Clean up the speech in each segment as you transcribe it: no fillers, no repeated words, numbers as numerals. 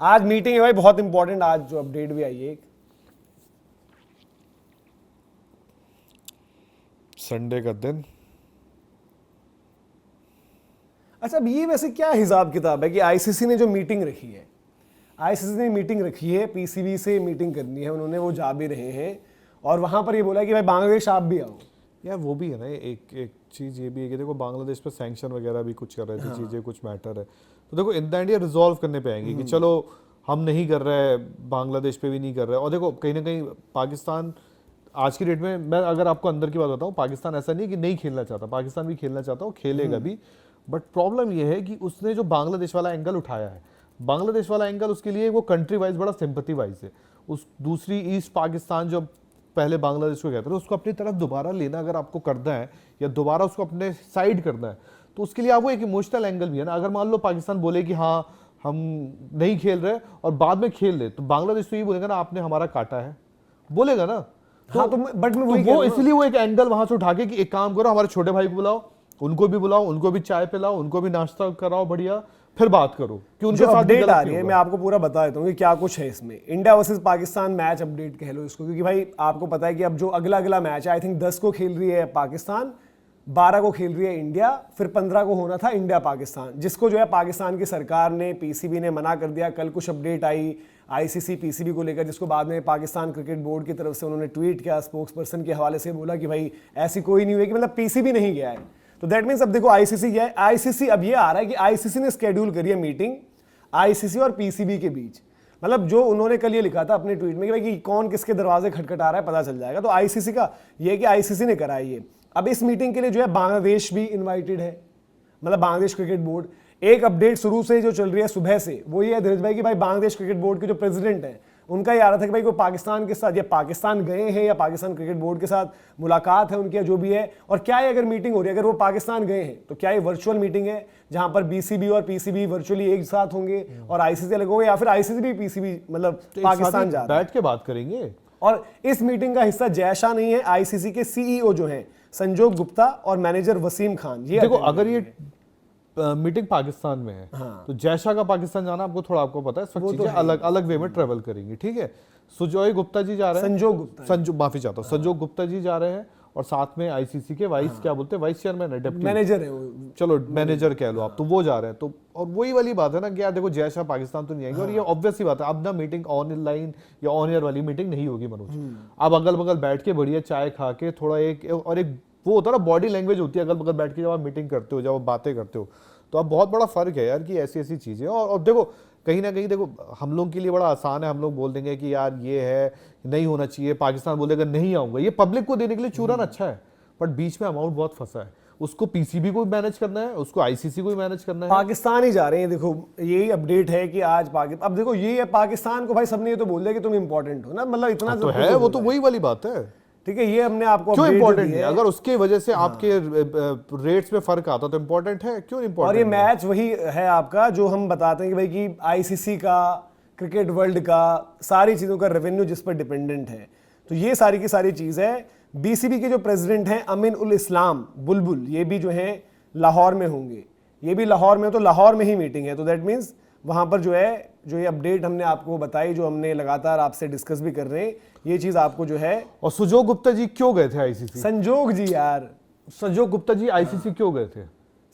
आज मीटिंग है भाई, बहुत इंपॉर्टेंट। आज जो अपडेट भी आई है एक, संडे का दिन। अच्छा अब ये वैसे क्या हिसाब किताब है कि आईसीसी ने जो मीटिंग रखी है, आईसीसी ने मीटिंग रखी है, पीसीबी से मीटिंग करनी है उन्होंने, वो जा भी रहे हैं और वहां पर ये बोला कि भाई बांग्लादेश आप भी आओ। यार वो भी है ना, एक एक चीज़ ये भी है कि देखो बांग्लादेश पे सैंक्शन वगैरह भी कुछ कर रहे थे, चीज़ें कुछ मैटर है, तो देखो इन द एंड ये रिजॉल्व करने पे आएंगे कि चलो हम नहीं कर रहे, बांग्लादेश पे भी नहीं कर रहे। और देखो कहीं ना कहीं पाकिस्तान आज की डेट में, मैं अगर आपको अंदर की बात बताऊं, पाकिस्तान ऐसा नहीं कि नहीं खेलना चाहता, पाकिस्तान भी खेलना चाहता है, खेलेगा भी। बट प्रॉब्लम ये है कि उसने जो बांग्लादेश वाला एंगल उठाया है, बांग्लादेश वाला एंगल उसके लिए वो कंट्री वाइज बड़ा सिंपथी वाइज है। उस दूसरी ईस्ट पाकिस्तान जो पहले बांग्लादेश को कहते थे, उसको अपनी तरफ दोबारा लेना अगर आपको करना है या दोबारा उसको अपने साइड करना है, तो उसके लिए आपको एक इमोशनल एंगल भी है ना। अगर मान लो पाकिस्तान बोले कि हाँ हम नहीं खेल रहे और बाद में खेल ले, तो बांग्लादेश तो ये बोलेगा ना आपने हमारा काटा है, बोलेगा ना। तो हाँ, तो बट मैं तो वही वो इसलिए वो एक एंगल वहां से उठा के कि एक काम करो, हमारे छोटे भाई को बुलाओ, उनको भी बुलाओ, उनको भी चाय पिलाओ, उनको भी नाश्ता कराओ बढ़िया, फिर बात करो कि उनके जो साथ अपडेट आ रही है मैं आपको पूरा बता देता हूँ कि क्या कुछ है इसमें। India versus Pakistan match update कह लो इसको, क्योंकि भाई आपको पता है कि अब जो अगला अगला मैच है, आई थिंक 10 को खेल रही है पाकिस्तान, 12 को खेल रही है इंडिया, फिर 15 को होना था इंडिया पाकिस्तान, जिसको जो है पाकिस्तान की सरकार ने, पीसीबी ने मना कर दिया। कल कुछ अपडेट आई आईसीसी पीसीबी को लेकर, जिसको बाद में पाकिस्तान क्रिकेट बोर्ड की तरफ से उन्होंने ट्वीट किया, स्पोक्स पर्सन के हवाले से बोला कि भाई ऐसी कोई नहीं हुई, कि मतलब पीसीबी नहीं गया है। तो दैट मीन्स अब देखो आईसीसी क्या है, आईसीसी अब ये आ रहा है कि आईसीसी ने स्केड्यूल करी है मीटिंग आईसीसी और पीसीबी के बीच। मतलब जो उन्होंने कल ये लिखा था अपने ट्वीट में कि भाई कि कौन किसके दरवाजे खटखटा रहा है पता चल जाएगा, तो आईसीसी का ये है कि आईसीसी ने करा है ये। अब इस मीटिंग के लिए जो है बांग्लादेश भी इन्वाइटेड है, मतलब बांग्लादेश क्रिकेट बोर्ड। एक अपडेट शुरू से जो चल रही है सुबह से वो ये है धीरज भाई कि भाई बांग्लादेश क्रिकेट बोर्ड के जो प्रेसिडेंट हैं उनका ये आ रहा था कि भाई कोई पाकिस्तान के साथ, या पाकिस्तान गए हैं या पाकिस्तान क्रिकेट बोर्ड के साथ मुलाकात है उनकी, जो भी है। और क्या है, अगर मीटिंग हो रही है, अगर वो पाकिस्तान गए हैं तो क्या ये वर्चुअल मीटिंग है जहां पर बीसीबी और पीसीबी वर्चुअली एक साथ होंगे और आईसीसी अलग होंगे, या फिर आईसीसी भी पीसीबी मतलब तो पाकिस्तान जा रहा है, बैठ के बात करेंगे। और इस मीटिंग का हिस्सा जयशाह नहीं है, आईसीसी के सीईओ जो हैं संजोग गुप्ता और मैनेजर वसीम खान। ये देखो अगर ये मीटिंग पाकिस्तान में है, हाँ। तो जयशाह का पाकिस्तान जाना आपको थोड़ा, आपको पता है, सब चीजें अलग अलग वे में ट्रेवल करेंगी, ठीक है। सुजॉय गुप्ता जी जा रहे हैं, माफी चाहता हूँ, संजोग गुप्ता जी जा रहे हैं, और साथ में आईसीसी के वाइस क्या बोलते हैं, वाइस चेयरमैन है, डिप्टी मैनेजर है वो, चलो मैनेजर कह लो आप, तो वो जा रहे हैं। तो और वही वाली बात है ना कि यार देखो जयशाह पाकिस्तान तो नहीं आएंगे, और ये ऑब्वियस ही बात है, अब ना मीटिंग ऑनलाइन या ऑन एयर वाली मीटिंग नहीं होगी मनोज। अब अगल बगल बैठ के बढ़िया चाय खा के थोड़ा एक, और एक वो होता है ना बॉडी लैंग्वेज होती है अगल बगल बैठ के, जब आप मीटिंग करते हो, जब आप बातें करते हो, तो अब बहुत बड़ा फर्क है यार कि ऐसी ऐसी चीजें। और देखो कहीं ना कहीं देखो हम लोग के लिए बड़ा आसान है, हम लोग बोल देंगे कि यार ये है नहीं होना चाहिए, पाकिस्तान बोलेगा नहीं आऊंगा, ये पब्लिक को देने के लिए चूरन अच्छा है, बट बीच में अमाउंट बहुत फंसा है, उसको पीसीबी को भी मैनेज करना है, उसको आईसीसी को भी मैनेज करना है। पाकिस्तान ही जा रहे हैं। देखो यही अपडेट है कि आज पाकिस्तान, अब देखो ये है पाकिस्तान को भाई सबने ये तो बोल दिया कि तुम इंपॉर्टेंट हो ना, मतलब इतना तो है, वो तो वही वाली बात है, ठीक है। ये हमने आपको क्यों अपडेट इंपॉर्टेंट दी है, अगर उसके वजह से आपके रेट्स में फर्क आता तो इंपॉर्टेंट है, क्यों इंपॉर्टेंट। और ये मैच वही है आपका जो हम बताते हैं कि भाई कि आईसीसी का, क्रिकेट वर्ल्ड का, सारी चीज़ों का रेवेन्यू जिस पर डिपेंडेंट है, तो ये सारी की सारी चीज़ है। बीसीबी के जो प्रेसिडेंट हैं अमीन उल इस्लाम बुलबुल, ये भी जो हैं लाहौर में होंगे, ये भी लाहौर में, तो लाहौर में ही मीटिंग है, तो दैट मीन्स वहाँ पर जो है, जो ये अपडेट हमने आपको बताई, जो हमने लगातार आपसे डिस्कस भी कर रहे हैं, ये चीज़ आपको जो है। और सुजोग गुप्ता जी क्यों गए थे आईसीसी? संजोग जी यार, संजोग गुप्ता जी आईसीसी क्यों गए थे?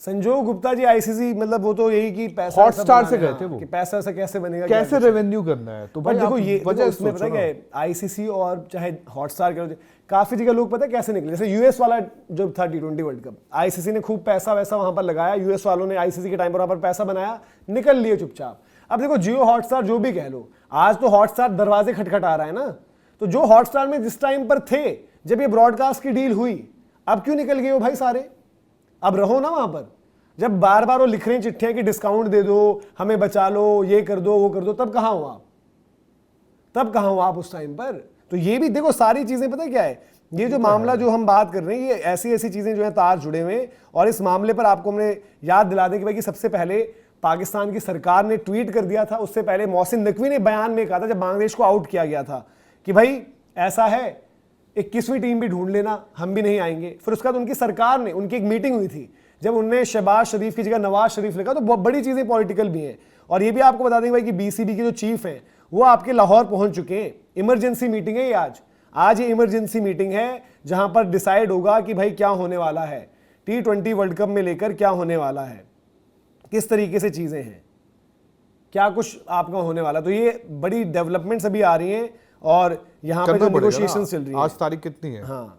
संजोग गुप्ता जी आईसीसी, मतलब वो तो यही कि पैसा हॉटस्टार से गए थे वो, कि पैसा ऐसा कैसे बनेगा, कैसे रेवेन्यू करना है। तो भाई देखो ये वजह उसमें पता क्या है, आईसीसी और चाहे हॉटस्टार के काफी जगह लोग पता है कैसे निकले, जैसे यूएस वाला जो था T20 वर्ल्ड कप, आईसीसी ने खूब पैसा वैसा वहां पर लगाया, यूएस वालों ने आईसीसी के टाइम पर वहां पर पैसा बनाया, निकल लिए चुपचाप। अब देखो जियो हॉटस्टार जो भी कह लो, आज तो हॉटस्टार दरवाजे खटखटा रहा है ना, तो जो हॉटस्टार में जिस टाइम पर थे जब ये ब्रॉडकास्ट की डील हुई, अब क्यों निकल गए हो भाई सारे? अब रहो ना वहां पर। जब बार बार वो लिख रहे हैं चिट्ठियां कि डिस्काउंट दे दो, हमें बचा लो, ये कर दो वो कर दो, तब कहां हो आप? तब कहां हो आप उस टाइम पर? तो ये भी देखो सारी चीजें, पता है क्या है, ये जो मामला जो हम बात कर रहे हैं, ये ऐसी ऐसी चीजें जो है तार जुड़े हुए हैं। और इस मामले पर आपको हमने याद दिला दें कि भाई कि सबसे पहले पाकिस्तान की सरकार ने ट्वीट कर दिया था, उससे पहले मोहसिन नकवी ने बयान में कहा था जब बांग्लादेश को आउट किया गया था कि भाई ऐसा है 21वीं टीम भी ढूंढ लेना, हम भी नहीं आएंगे। फिर उसके बाद उनकी सरकार ने, उनकी एक मीटिंग हुई थी जब उनने शहबाज शरीफ की जगह नवाज शरीफ लिखा, तो बहुत बड़ी चीजें पॉलिटिकल भी हैं। और ये भी आपको बता देंगे भाई कि बीसीबी के जो चीफ हैं वो आपके लाहौर पहुंच चुके हैं। इमरजेंसी मीटिंग है ये आज ये इमरजेंसी मीटिंग है जहां पर डिसाइड होगा कि भाई क्या होने वाला है, T20 वर्ल्ड कप में लेकर क्या होने वाला है, किस तरीके से चीजें हैं, क्या कुछ आपका होने वाला। तो ये बड़ी डेवलपमेंट्स अभी आ रही हैं और यहाँ पे जो नेगोशिएशंस चल रही है। आज तारीख कितनी है? हाँ,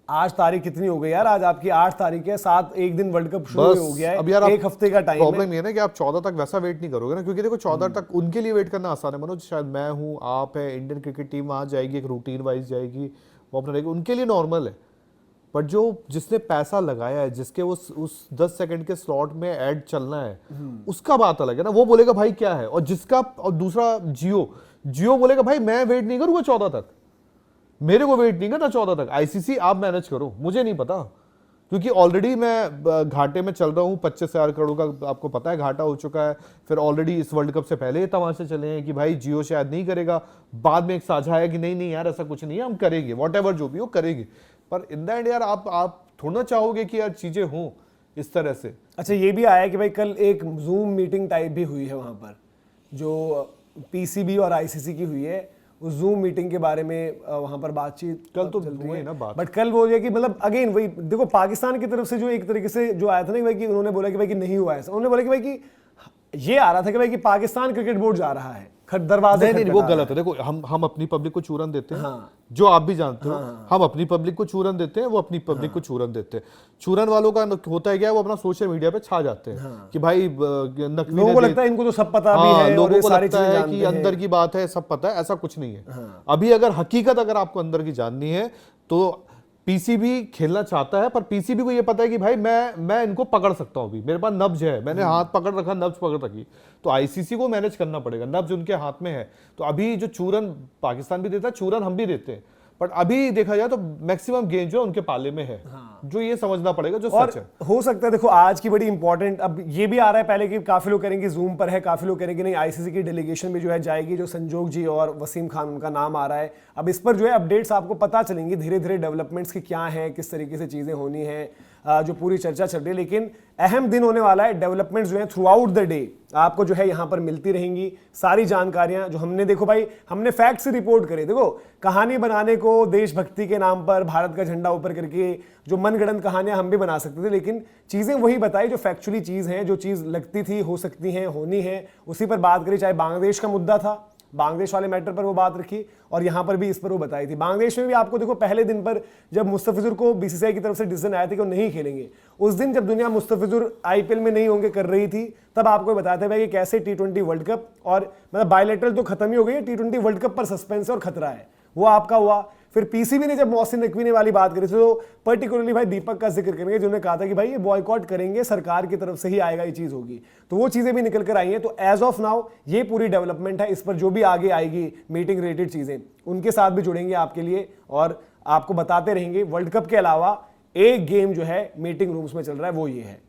आज तारीख कितनी हो गई यार? आज आपकी 8 तारीख है, 7 एक दिन वर्ल्ड कप शुरू हो गया है। अब यार एक हफ्ते का टाइम है। प्रॉब्लम ये ना कि आप 14 तक वैसा वेट नहीं करोगे ना, क्योंकि देखो 14 तक उनके लिए वेट करना आसान है। मनोज, शायद मैं हूँ, आप है, इंडियन क्रिकेट टीम वहां जाएगी, एक रूटीन वाइज जाएगी, वो अपना रहेगी, उनके लिए नॉर्मल है। बट जो जिसने पैसा लगाया है, जिसके उस 10 सेकंड के स्लॉट में ऐड चलना है, उसका बात अलग है ना, वो बोलेगा भाई क्या है। और जिसका, और दूसरा जियो बोलेगा भाई मैं वेट नहीं करूंगा 14 तक, मेरे को वेट नहीं करना 14 तक, आईसीसी आप मैनेज करो, मुझे नहीं पता। क्योंकि ऑलरेडी मैं घाटे में चल रहा हूँ, 25,000 करोड़ का आपको पता है घाटा हो चुका है। फिर ऑलरेडी इस वर्ल्ड कप से पहले ये तमाशे चले हैं कि भाई जियो शायद नहीं करेगा, बाद में एक साझा है कि नहीं यार ऐसा कुछ नहीं है, हम करेंगे, व्हाटएवर जो भी हो करेंगे। पर इन द एंड यार आप थोड़ा चाहोगे कि यार चीजें हों इस तरह से। अच्छा, ये भी आया कि भाई कल एक जूम मीटिंग टाइप भी हुई है वहां पर, जो पीसीबी और आईसीसी की हुई है। उस जूम मीटिंग के बारे में वहां पर बातचीत कल तो चल रही है ना बात, बट कल वो है कि मतलब अगेन वही देखो, पाकिस्तान की तरफ से जो एक तरीके से जो आया था ना भाई कि उन्होंने बोला कि भाई कि नहीं हुआ ऐसा, उन्होंने बोला कि भाई कि ये आ रहा था कि भाई कि पाकिस्तान क्रिकेट बोर्ड जा रहा है दरवाजे। नहीं वो गलत है। देखो हम अपनी पब्लिक को चूरन देते हैं, हाँ। जो आप भी जानते हो, हम अपनी पब्लिक को चूरन देते हैं, वो अपनी पब्लिक को चूरन देते हैं। चूरन वालों का होता है क्या, वो अपना सोशल मीडिया पे छा जाते हैं कि भाई नकवी, लोगों को लगता है इनको तो सब पता भी है, लोगों को लगता है कि अंदर की बात है, सब पता है, ऐसा कुछ नहीं है। अभी अगर हकीकत अगर आपको अंदर की जाननी है तो पीसीबी खेलना चाहता है, पर पीसीबी को ये पता है कि भाई मैं इनको पकड़ सकता हूं, अभी मेरे पास नब्ज है, मैंने हाथ पकड़ रखा, नब्ज पकड़ रखी, तो आईसीसी को मैनेज करना पड़ेगा, नब्ज उनके हाथ में है। तो अभी जो चूरन पाकिस्तान भी देता है, चूरन हम भी देते हैं, बट अभी देखा जाए तो मैक्सिमम गेम जो है उनके पाले में है। जो ये समझना पड़ेगा जो सच है। हो सकता है देखो आज की बड़ी इंपॉर्टेंट, अब ये भी आ रहा है पहले कि काफी लोग करेंगे जूम पर है, काफी लोग करेंगे नहीं आईसीसी की डेलीगेशन भी जो है जाएगी, जो संजोग जी और वसीम खान उनका नाम आ रहा है। अब इस पर जो है अपडेट्स आपको पता चलेंगी धीरे धीरे, डेवलपमेंट्स की क्या है, किस तरीके से चीजें होनी है, जो पूरी चर्चा चल रही है। लेकिन अहम दिन होने वाला है, डेवलपमेंट्स जो है थ्रू आउट द डे आपको जो है यहाँ पर मिलती रहेंगी सारी जानकारियां जो हमने, देखो भाई हमने फैक्ट से रिपोर्ट करे। देखो कहानी बनाने को देशभक्ति के नाम पर भारत का झंडा ऊपर करके जो मनगढ़ंत कहानियां हम भी बना सकते थे, लेकिन चीजें वही बताई जो फैक्चुअली चीज है, जो चीज लगती थी, हो सकती है, होनी है, उसी पर बात करी। चाहे बांग्लादेश का मुद्दा था, बांग्लादेश वाले मैटर पर वो बात रखी, और यहां पर भी इस पर वो बताई थी। बांग्लादेश में भी आपको देखो पहले दिन पर जब मुस्तफिजुर को बीसीसीआई की तरफ से डिसीजन आया था कि वो नहीं खेलेंगे, उस दिन जब दुनिया मुस्तफिजुर आईपीएल में नहीं होंगे कर रही थी, तब आपको बताया था भाई कि कैसे T20 वर्ल्ड कप, और मतलब बायलैटरल तो खत्म ही हो गई है, T20 वर्ल्ड कप पर सस्पेंस और खतरा है, वो आपका हुआ। फिर पीसीबी ने जब मोहसिन नकवी ने वाली बात करी थी, तो पर्टिकुलरली भाई दीपक का जिक्र करेंगे, जिन्होंने कहा था कि भाई ये बॉयकॉट करेंगे, सरकार की तरफ से ही आएगा, ये चीज होगी। तो वो चीजें भी निकल कर आई हैं। तो एज ऑफ नाउ ये पूरी डेवलपमेंट है, इस पर जो भी आगे आएगी मीटिंग रिलेटेड चीजें, उनके साथ भी जुड़ेंगे आपके लिए और आपको बताते रहेंगे। वर्ल्ड कप के अलावा एक गेम जो है मीटिंग रूम्स में चल रहा है, वो ये है।